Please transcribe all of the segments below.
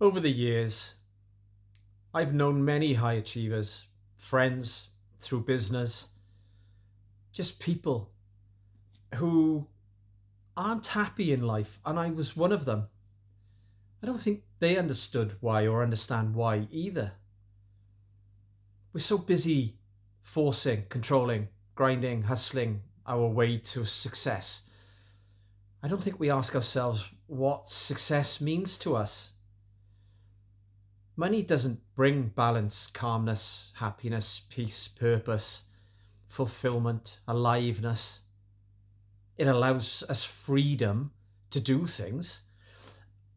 Over the years, I've known many high achievers, friends through business, just people who aren't happy in life, and I was one of them. I don't think they understood why or understand why either. We're so busy forcing, controlling, grinding, hustling our way to success. I don't think we ask ourselves what success means to us. Money doesn't bring balance, calmness, happiness, peace, purpose, fulfillment, aliveness. It allows us freedom to do things.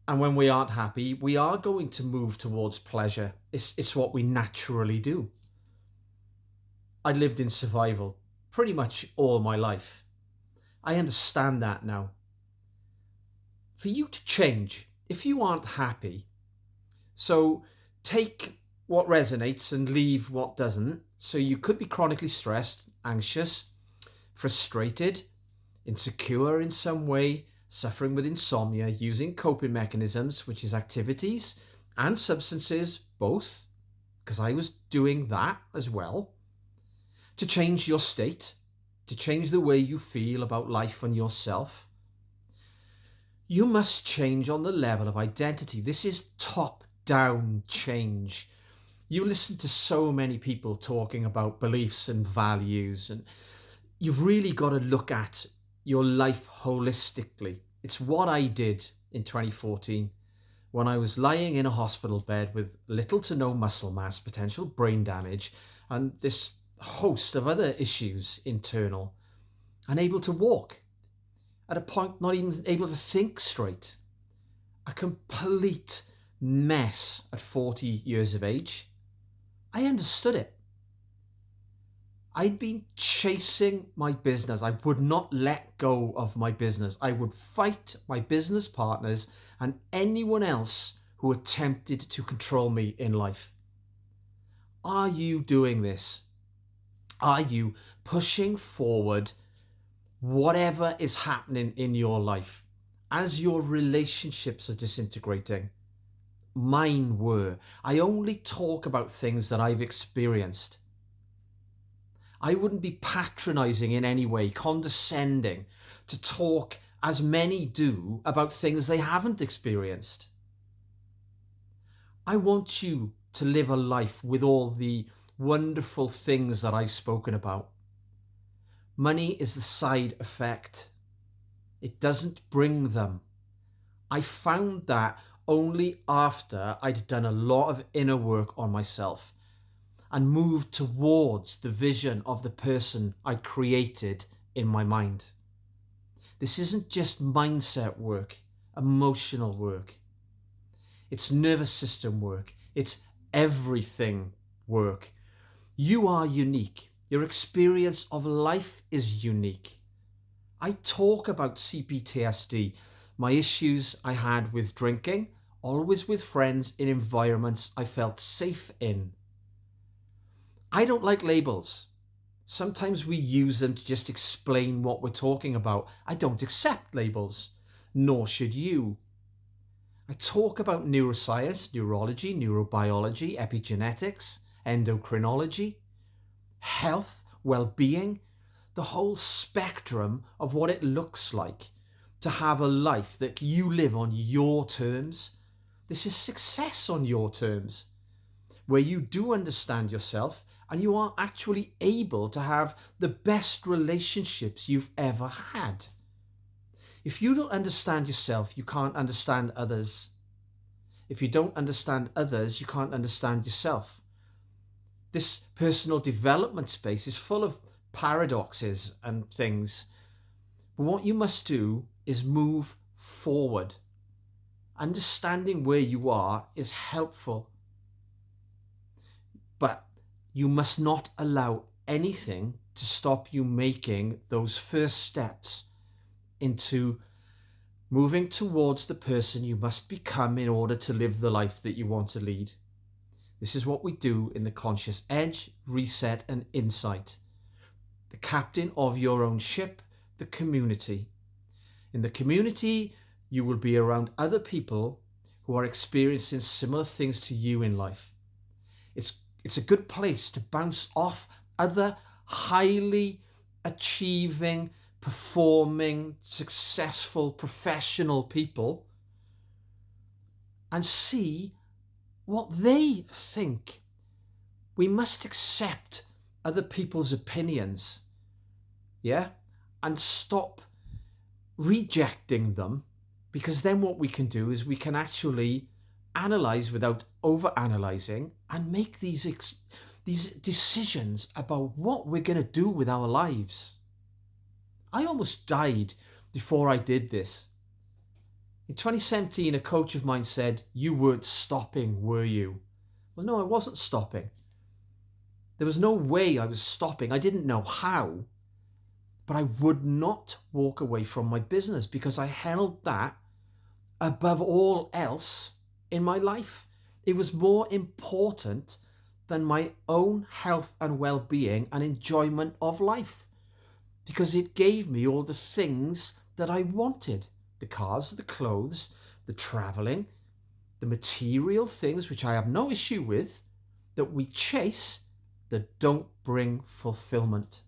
And when we aren't happy, we are going to move towards pleasure. It's what we naturally do. I lived in survival pretty much all my life. I understand that now. For you to change, if you aren't happy, so take what resonates and leave what doesn't. So you could be chronically stressed, anxious, frustrated, insecure in some way, suffering with insomnia, using coping mechanisms, which is activities and substances, both, because I was doing that as well, to change your state, to change the way you feel about life and yourself. You must change on the level of identity. This is top down change. You listen to so many people talking about beliefs and values, and you've really got to look at your life holistically. It's what I did in 2014 when I was lying in a hospital bed with little to no muscle mass, potential brain damage, and this host of other issues internal, unable to walk, at a point not even able to think straight. A complete mess at 40 years of age. I understood it. I'd been chasing my business. I would not let go of my business. I would fight my business partners and anyone else who attempted to control me in life. Are you doing this? Are you pushing forward whatever is happening in your life as your relationships are disintegrating? Mine were. I only talk about things that I've experienced. I wouldn't be patronizing in any way, condescending to talk as many do about things they haven't experienced. I want you to live a life with all the wonderful things that I've spoken about. Money is the side effect. It doesn't bring them. I found that only after I'd done a lot of inner work on myself and moved towards the vision of the person I'd created in my mind. This isn't just mindset work, emotional work. It's nervous system work. It's everything work. You are unique. Your experience of life is unique. I talk about CPTSD, my issues I had with drinking, always with friends in environments I felt safe in. I don't like labels. Sometimes we use them to just explain what we're talking about. I don't accept labels, nor should you. I talk about neuroscience, neurology, neurobiology, epigenetics, endocrinology, health, well-being, the whole spectrum of what it looks like to have a life that you live on your terms. This is success on your terms, where you do understand yourself and you are actually able to have the best relationships you've ever had. If you don't understand yourself, you can't understand others. If you don't understand others, you can't understand yourself. This personal development space is full of paradoxes and things. But what you must do is move forward. Understanding where you are is helpful. But you must not allow anything to stop you making those first steps into moving towards the person you must become in order to live the life that you want to lead. This is what we do in the Conscious Edge, Reset and Insight. The captain of your own ship, the community. In the community, you will be around other people who are experiencing similar things to you in life. It's a good place to bounce off other highly achieving, performing, successful, professional people and see what they think. We must accept other people's opinions, yeah, and stop rejecting them, because then what we can do is we can actually analyze without over-analyzing and make these decisions about what we're going to do with our lives. I almost died before I did this. In 2017, a coach of mine said, "You weren't stopping, were you?" Well, no, I wasn't stopping. There was no way I was stopping. I didn't know how. But I would not walk away from my business because I held that above all else in my life. It was more important than my own health and well-being and enjoyment of life, because it gave me all the things that I wanted: the cars, the clothes, the traveling, the material things, which I have no issue with, that we chase, that don't bring fulfillment.